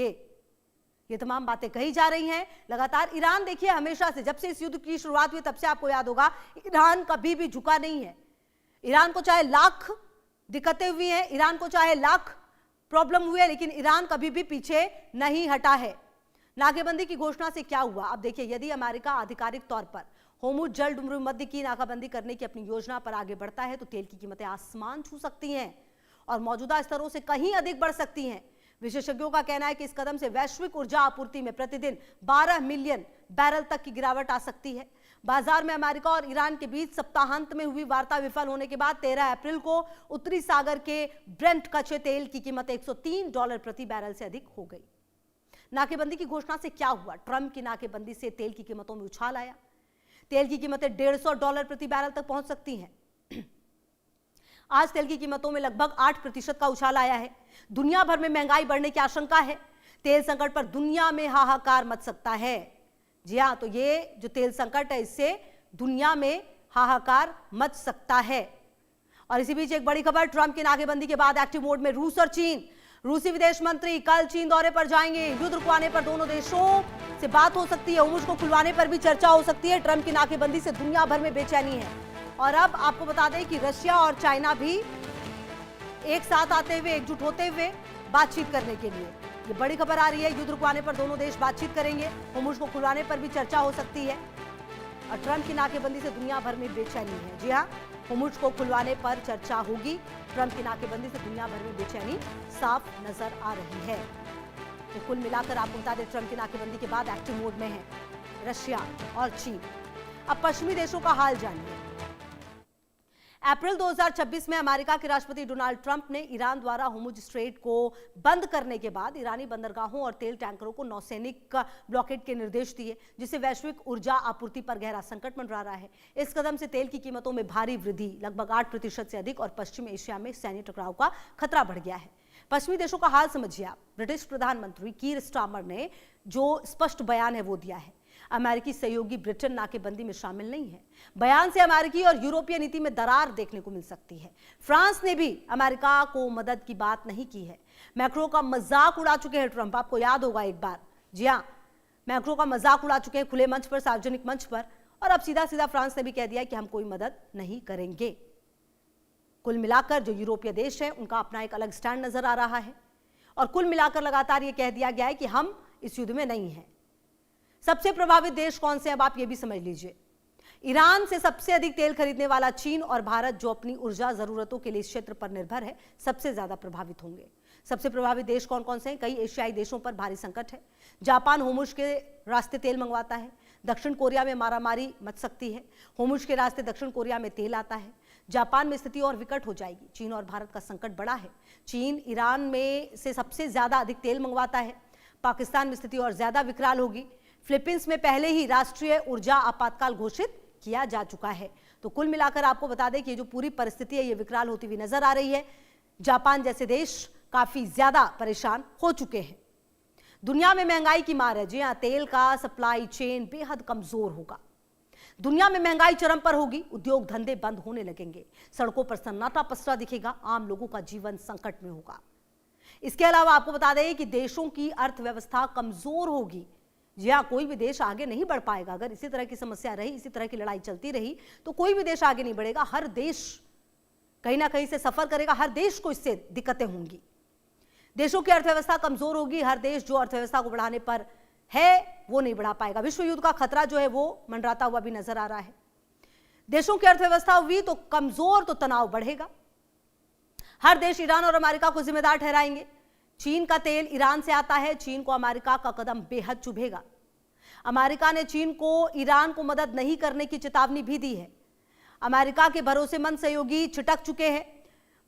ये तमाम बातें कही जा रही हैं लगातार। ईरान देखिए हमेशा से, जब से इस युद्ध की शुरुआत हुई तब से आपको याद होगा, ईरान कभी भी झुका नहीं है। ईरान को चाहे लाख दिक्कतें हुई हैं, ईरान को चाहे लाख प्रॉब्लम हुई है, लेकिन ईरान कभी भी पीछे नहीं हटा है। नाकेबंदी की घोषणा से क्या हुआ, अब देखिए, यदि अमेरिका आधिकारिक तौर पर होर्मुज जल मध्य की नाकाबंदी करने की अपनी योजना पर आगे बढ़ता है तो तेल की कीमतें आसमान छू सकती हैं और मौजूदा स्तरों से कहीं अधिक बढ़ सकती हैं। विशेषज्ञों का कहना है कि इस कदम से वैश्विक ऊर्जा आपूर्ति में प्रतिदिन 12 मिलियन बैरल तक की गिरावट आ सकती है। बाजार में अमेरिका और ईरान के बीच सप्ताहांत में हुई वार्ता विफल होने के बाद 13 अप्रैल को उत्तरी सागर के ब्रेंट कच्चे तेल की कीमत $103 प्रति बैरल से अधिक हो गई। नाकेबंदी की घोषणा से क्या हुआ, ट्रंप की नाकेबंदी से तेल की कीमतों में उछाल आया। तेल की कीमतें $150 प्रति बैरल तक पहुंच सकती हैं। आज तेल की कीमतों में लगभग 8% का उछाल आया है। दुनिया भर में महंगाई बढ़ने की आशंका है। तेल संकट पर दुनिया में हाहाकार मच सकता है। जी हां, तो ये जो तेल संकट है इससे दुनिया में हाहाकार मच सकता है। और इसी बीच एक बड़ी खबर, ट्रंप की नाकेबंदी के बाद एक्टिव मोड में रूस और चीन। रूसी विदेश मंत्री कल चीन दौरे पर जाएंगे। युद्ध रुकवाने पर दोनों देशों से बात हो सकती है। होर्मुज को खुलवाने पर भी चर्चा हो सकती है। ट्रंप की नाकेबंदी से दुनिया भर में बेचैनी है। और अब आपको बता दें कि रशिया और चाइना भी एक साथ आते हुए, एकजुट होते हुए बातचीत करने के लिए, ये बड़ी खबर आ रही है। युद्ध रुकवाने पर दोनों देश बातचीत करेंगे। होर्मुज को खुलवाने पर भी चर्चा हो सकती है। और ट्रंप की नाकेबंदी से दुनिया भर में बेचैनी है। जी हाँ, होर्मुज को खुलवाने पर चर्चा होगी। ट्रंप की नाकेबंदी से दुनिया भर में बेचैनी साफ नजर आ रही है। तो कुल मिलाकर आपको बता दें, ट्रंप की नाकेबंदी के बाद एक्टिव मोड में है रशिया और चीन। अब पश्चिमी देशों का हाल जानिए। अप्रैल 2026 में अमेरिका के राष्ट्रपति डोनाल्ड ट्रंप ने ईरान द्वारा होर्मुज स्ट्रेट को बंद करने के बाद ईरानी बंदरगाहों और तेल टैंकरों को नौसैनिक ब्लॉकेड के निर्देश दिए, जिससे वैश्विक ऊर्जा आपूर्ति पर गहरा संकट मंडरा रहा है। इस कदम से तेल की कीमतों में भारी वृद्धि, लगभग 8% से अधिक, और पश्चिम एशिया में सैन्य टकराव का खतरा बढ़ गया है। पश्चिमी देशों का हाल समझिए आप। ब्रिटिश प्रधानमंत्री कीर स्टारमर ने जो स्पष्ट बयान है वो दिया है। अमेरिकी सहयोगी ब्रिटेन नाकेबंदी में शामिल नहीं है। बयान से अमेरिकी और यूरोपीय नीति में दरार देखने को मिल सकती है। फ्रांस ने भी अमेरिका को मदद की बात नहीं की है। मैक्रो का मजाक उड़ा चुके हैं ट्रंप, आपको याद होगा एक बार। जी हाँ, मैक्रो का मजाक उड़ा चुके हैं खुले मंच पर, सार्वजनिक मंच पर, और अब सीधा सीधा फ्रांस ने भी कह दिया कि हम कोई मदद नहीं करेंगे। कुल मिलाकर जो यूरोपीय देश है उनका अपना एक अलग स्टैंड नजर आ रहा है। और कुल मिलाकर लगातार ये कह दिया गया है कि हम इस युद्ध में नहीं हैं। सबसे प्रभावित देश कौन से, अब आप ये भी समझ लीजिए। ईरान से सबसे अधिक तेल खरीदने वाला चीन और भारत, जो अपनी ऊर्जा जरूरतों के लिए इस क्षेत्र पर निर्भर है, सबसे ज्यादा प्रभावित होंगे। सबसे प्रभावित देश कौन कौन से हैं? कई एशियाई देशों पर भारी संकट है। जापान होर्मुज के रास्ते तेल मंगवाता है। दक्षिण कोरिया में मारामारी मच सकती है। होर्मुज के रास्ते दक्षिण कोरिया में तेल आता है। जापान में स्थिति और विकट हो जाएगी। चीन और भारत का संकट बड़ा है। चीन ईरान में से सबसे ज्यादा अधिक तेल मंगवाता है। पाकिस्तान में स्थिति और ज्यादा विकराल होगी। फिलीपींस में पहले ही राष्ट्रीय ऊर्जा आपातकाल घोषित किया जा चुका है। तो कुल मिलाकर आपको बता दें कि ये जो पूरी परिस्थिति है ये विकराल होती हुई नजर आ रही है। जापान जैसे देश काफी ज्यादा परेशान हो चुके हैं। दुनिया में महंगाई की मार है। जी हां, तेल का सप्लाई चेन बेहद कमजोर होगा। दुनिया में महंगाई चरम पर होगी। उद्योग धंधे बंद होने लगेंगे। सड़कों पर सन्नाटा पसरा दिखेगा। आम लोगों का जीवन संकट में होगा। इसके अलावा आपको बता दें कि देशों की अर्थव्यवस्था कमजोर होगी। जी हाँ, कोई भी देश आगे नहीं बढ़ पाएगा। अगर इसी तरह की समस्या रही, इसी तरह की लड़ाई चलती रही, तो कोई भी देश आगे नहीं बढ़ेगा। हर देश कहीं ना कहीं से सफर करेगा। हर देश को इससे दिक्कतें होंगी। देशों की अर्थव्यवस्था कमजोर होगी। हर देश जो अर्थव्यवस्था को बढ़ाने पर है वो नहीं बढ़ा पाएगा। विश्व युद्ध का खतरा जो है वो मंडराता हुआ भी नजर आ रहा है। देशों की अर्थव्यवस्था हुई तो कमजोर, तो तनाव बढ़ेगा। हर देश ईरान और अमेरिका को जिम्मेदार ठहराएंगे। चीन का तेल ईरान से आता है। चीन को अमेरिका का कदम बेहद चुभेगा। अमेरिका ने चीन को ईरान को मदद नहीं करने की चेतावनी भी दी है। अमेरिका के भरोसेमंद सहयोगी छिटक चुके हैं।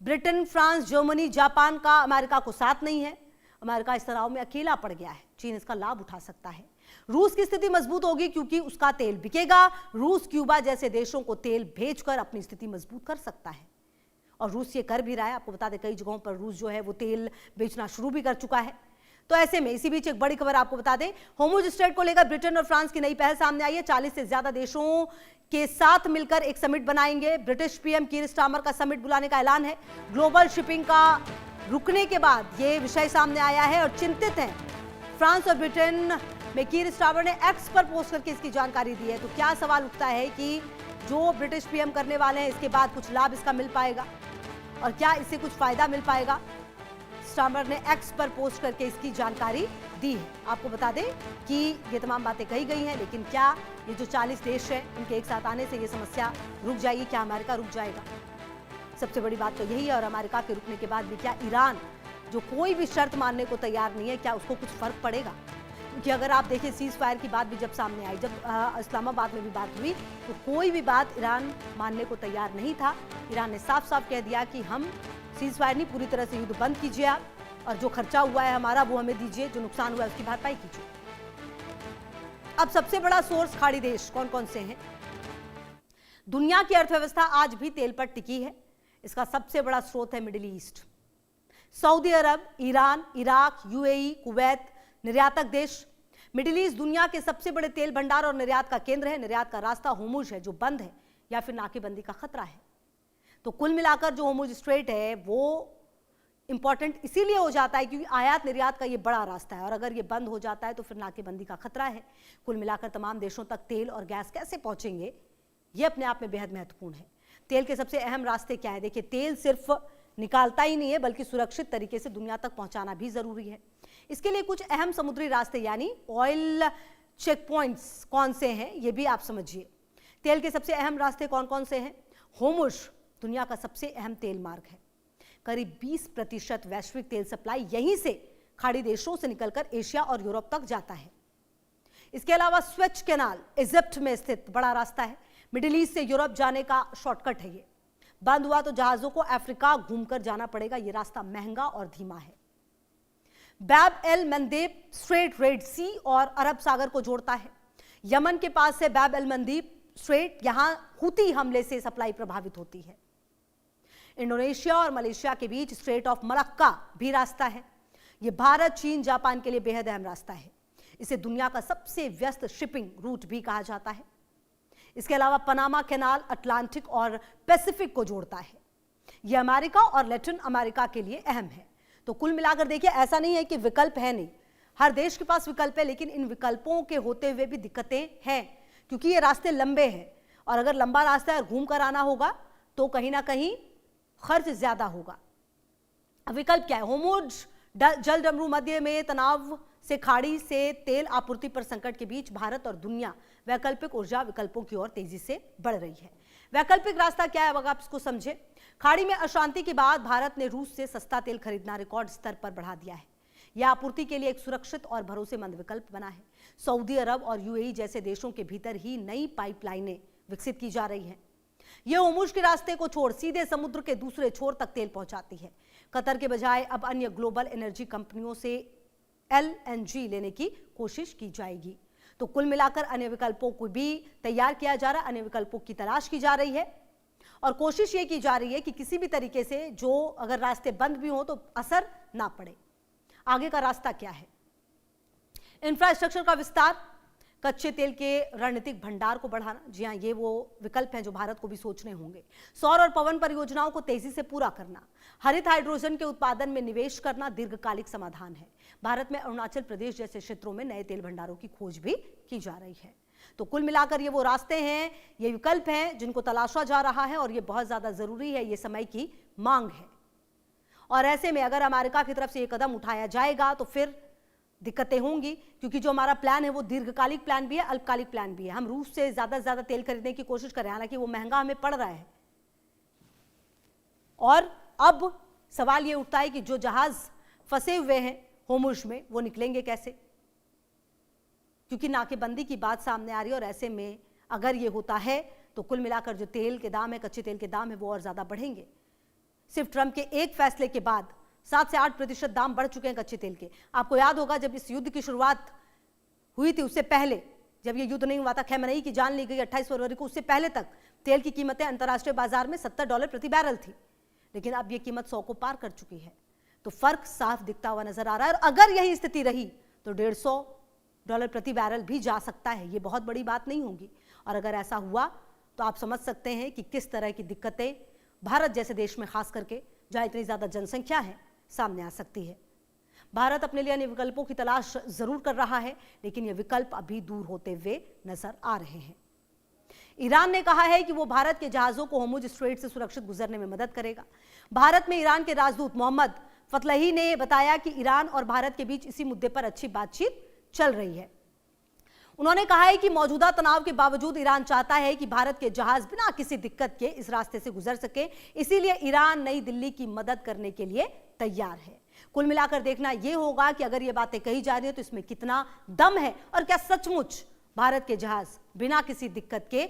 ब्रिटेन, फ्रांस, जर्मनी, जापान का अमेरिका को साथ नहीं है। अमेरिका इस तनाव में अकेला पड़ गया है। चीन इसका लाभ उठा सकता है। रूस की स्थिति मजबूत होगी क्योंकि उसका तेल बिकेगा। रूस क्यूबा जैसे देशों को तेल भेजकर अपनी स्थिति मजबूत कर सकता है और रूस ये कर भी रहा है। आपको बता दें कई जगहों पर रूस जो है वो तेल बेचना शुरू भी कर चुका है। तो ऐसे में इसी बीच एक बड़ी खबर आपको बता दें, होर्मुज स्ट्रेट को लेकर ब्रिटेन और फ्रांस की नई पहल सामने आई है। 40 से ज्यादा देशों के साथ मिलकर एक समिट बनाएंगे। ब्रिटिश पीएम कीर स्टारमर का समिट बुलाने का ऐलान है। ग्लोबल शिपिंग का रुकने के बाद ये विषय सामने आया है और चिंतित हैं फ्रांस और ब्रिटेन में कीर स्टारमर ने एक्स पर पोस्ट करके इसकी जानकारी दी है। तो क्या सवाल उठता है कि जो ब्रिटिश पीएम करने वाले हैं इसके बाद कुछ लाभ इसका मिल पाएगा और क्या इससे कुछ फायदा मिल पाएगा? स्टारमर ने एक्स पर पोस्ट करके इसकी जानकारी दी है। आपको बता दें कि ये तमाम बातें कही गई हैं, लेकिन क्या ये जो 40 देश हैं उनके एक साथ आने से ये समस्या रुक जाएगी? क्या अमेरिका रुक जाएगा? सबसे बड़ी बात तो यही है। और अमेरिका के रुकने के बाद भी क्या ईरान जो कोई भी शर्त मानने को तैयार नहीं है, क्या उसको कुछ फर्क पड़ेगा? क्योंकि अगर आप देखें सीज फायर की बात भी जब सामने आई, जब इस्लामाबाद में भी बात हुई, तो कोई भी बात ईरान मानने को तैयार नहीं था। ईरान ने साफ साफ कह दिया कि हम सीज फायर नहीं, पूरी तरह से युद्ध बंद कीजिए आप, और जो खर्चा हुआ है हमारा वो हमें दीजिए, जो नुकसान हुआ है उसकी भरपाई कीजिए। अब सबसे बड़ा सोर्स खाड़ी देश कौन कौन से हैं? दुनिया की अर्थव्यवस्था आज भी तेल पर टिकी है। इसका सबसे बड़ा स्रोत है मिडिल ईस्ट। सऊदी अरब, ईरान, इराक, यूएई, कुवैत निर्यातक देश। मिडिल ईस्ट दुनिया के सबसे बड़े तेल भंडार और निर्यात का केंद्र है। निर्यात का रास्ता होर्मुज है जो बंद है या फिर नाकेबंदी का खतरा है। तो कुल मिलाकर जो होर्मुज स्ट्रेट है वो इंपॉर्टेंट इसीलिए हो जाता है क्योंकि आयात निर्यात का ये बड़ा रास्ता है, और अगर ये बंद हो जाता है तो फिर नाकेबंदी का खतरा है। कुल मिलाकर तमाम देशों तक तेल और गैस कैसे पहुंचेंगे ये अपने आप में बेहद महत्वपूर्ण है। तेल के सबसे अहम रास्ते क्या है? देखिए, तेल सिर्फ निकालता ही नहीं है बल्कि सुरक्षित तरीके से दुनिया तक पहुंचाना भी जरूरी है। इसके लिए कुछ अहम समुद्री रास्ते यानी ऑयल चेक पॉइंट्स कौन से हैं ये भी आप समझिए। तेल के सबसे अहम रास्ते कौन कौन से हैं? होर्मुज दुनिया का सबसे अहम तेल मार्ग है। करीब 20% वैश्विक तेल सप्लाई यहीं से खाड़ी देशों से निकलकर एशिया और यूरोप तक जाता है। इसके अलावा स्वेज कैनाल इजिप्ट में स्थित बड़ा रास्ता है। मिडिल ईस्ट से यूरोप जाने का शॉर्टकट है। ये बंद हुआ तो जहाजों को अफ्रीका घूमकर जाना पड़ेगा। यह रास्ता महंगा और धीमा है। बैब एल मंदेब स्ट्रेट रेड सी और अरब सागर को जोड़ता है। यमन के पास से बैब एल मंदेब स्ट्रेट, यहां हुती हमले से सप्लाई प्रभावित होती है। इंडोनेशिया और मलेशिया के बीच स्ट्रेट ऑफ मलक्का भी रास्ता है। यह भारत, चीन, जापान के लिए बेहद अहम रास्ता है। इसे दुनिया का सबसे व्यस्त शिपिंग रूट भी कहा जाता है। इसके अलावा पनामा कैनाल अटलांटिक और पैसिफिक को जोड़ता है। यह अमेरिका और लैटिन अमेरिका के लिए अहम है। तो कुल मिलाकर देखिए, ऐसा नहीं है कि विकल्प है नहीं, हर देश के पास विकल्प है, लेकिन इन विकल्पों के होते हुए भी दिक्कतें हैं क्योंकि ये रास्ते लंबे हैं और अगर लंबा रास्ता है और घूम कर आना होगा तो कहीं ना कहीं खर्च ज्यादा होगा। विकल्प क्या है? होर्मुज जल डमरू मध्य में तनाव से खाड़ी से तेल आपूर्ति पर संकट के बीच भारत और दुनिया वैकल्पिक ऊर्जा विकल्पों की ओर तेजी से बढ़ रही है। वैकल्पिक रास्ता क्या है? अगर आप इसको समझे, खाड़ी में अशांति के बाद भारत ने रूस से सस्ता तेल खरीदना रिकॉर्ड स्तर पर बढ़ा दिया है। यह आपूर्ति के लिए एक सुरक्षित और भरोसेमंद विकल्प बना है। सऊदी अरब और यूएई जैसे देशों के भीतर ही नई पाइपलाइनें विकसित की जा रही हैं। यह होर्मुज के रास्ते को छोड़ सीधे समुद्र के दूसरे छोर तक तेल पहुंचाती है। कतर के बजाय अब अन्य ग्लोबल एनर्जी कंपनियों से एलएनजी लेने की कोशिश की जाएगी। तो कुल मिलाकर अन्य विकल्पों को भी तैयार किया जा रहा है, अन्य विकल्पों की तलाश की जा रही है और कोशिश ये की जा रही है कि किसी भी तरीके से जो अगर रास्ते बंद भी हो तो असर ना पड़े। आगे का रास्ता क्या है? इंफ्रास्ट्रक्चर का विस्तार, कच्चे तेल के रणनीतिक भंडार को बढ़ाना। जी हां, ये वो विकल्प हैं जो भारत को भी सोचने होंगे। सौर और पवन परियोजनाओं को तेजी से पूरा करना, हरित हाइड्रोजन के उत्पादन में निवेश करना दीर्घकालिक समाधान है। भारत में अरुणाचल प्रदेश जैसे क्षेत्रों में नए तेल भंडारों की खोज भी की जा रही है। तो कुल मिलाकर ये वो रास्ते हैं, ये विकल्प हैं जिनको तलाशा जा रहा है और ये बहुत ज्यादा जरूरी है, ये समय की मांग है। और ऐसे में अगर अमेरिका की तरफ से ये कदम उठाया जाएगा तो फिर दिक्कतें होंगी क्योंकि जो हमारा प्लान है वो दीर्घकालिक प्लान भी है, अल्पकालिक प्लान भी है। हम रूस से ज्यादा तेल खरीदने की कोशिश कर रहे हैं, हालांकि वो महंगा हमें पड़ रहा है। और अब सवाल ये उठता है कि जो जहाज फंसे हुए हैं होर्मुज में वो निकलेंगे कैसे, क्योंकि नाकेबंदी की बात सामने आ रही है। और ऐसे में अगर ये होता है तो कुल मिलाकर जो तेल के दाम है, कच्चे तेल के दाम है, वो और ज्यादा बढ़ेंगे। सिर्फ ट्रंप के एक फैसले के बाद 7 से 8% दाम बढ़ चुके हैं कच्चे तेल के। आपको याद होगा जब इस युद्ध की शुरुआत हुई थी, उससे पहले जब ये युद्ध नहीं हुआ था, खैमनई की जान ली गई 28 फरवरी को, उससे पहले तक तेल की कीमतें अंतर्राष्ट्रीय बाजार में $70 प्रति बैरल थी, लेकिन अब ये कीमत 100 को पार कर चुकी है। तो फर्क साफ दिखता हुआ नजर आ रहा है। और अगर यही स्थिति रही तो $150 प्रति बैरल भी जा सकता है। ये बहुत बड़ी बात नहीं होगी। और अगर ऐसा हुआ तो आप समझ सकते हैं कि किस तरह की दिक्कतें भारत जैसे देश में खास करके जहां इतनी ज्यादा जनसंख्या है सामने आ सकती है। भारत अपने लिए अन्य विकल्पों की तलाश जरूर कर रहा है, लेकिन ये विकल्प अभी दूर होते हुए नजर आ रहे हैं। ईरान ने कहा है कि वो भारत के जहाजों को होर्मुज स्ट्रेट से सुरक्षित गुजरने में मदद करेगा। भारत में ईरान के राजदूत मोहम्मद फतलही ने बताया कि ईरान और भारत के बीच इसी मुद्दे पर अच्छी बातचीत चल रही है। उन्होंने कहा है कि मौजूदा तनाव के बावजूद ईरान चाहता है कि भारत के जहाज बिना किसी दिक्कत के इस रास्ते से गुजर सके, इसीलिए ईरान नई दिल्ली की मदद करने के लिए तैयार है। कुल मिलाकर देखना यह होगा कि अगर ये बातें कही जा रही है तो इसमें कितना दम है और क्या सचमुच भारत के जहाज बिना किसी दिक्कत के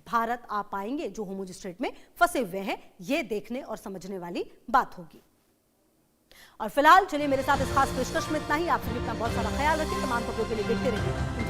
भारत आ पाएंगे जो होर्मुज स्ट्रेट में फंसे हुए हैं। यह देखने और समझने वाली बात होगी। और फिलहाल चलिए मेरे साथ इस खास पेशकश में इतना ही। आप सभी अपना बहुत सारा ख्याल रखें। तमाम खबरों के लिए देखते रहिए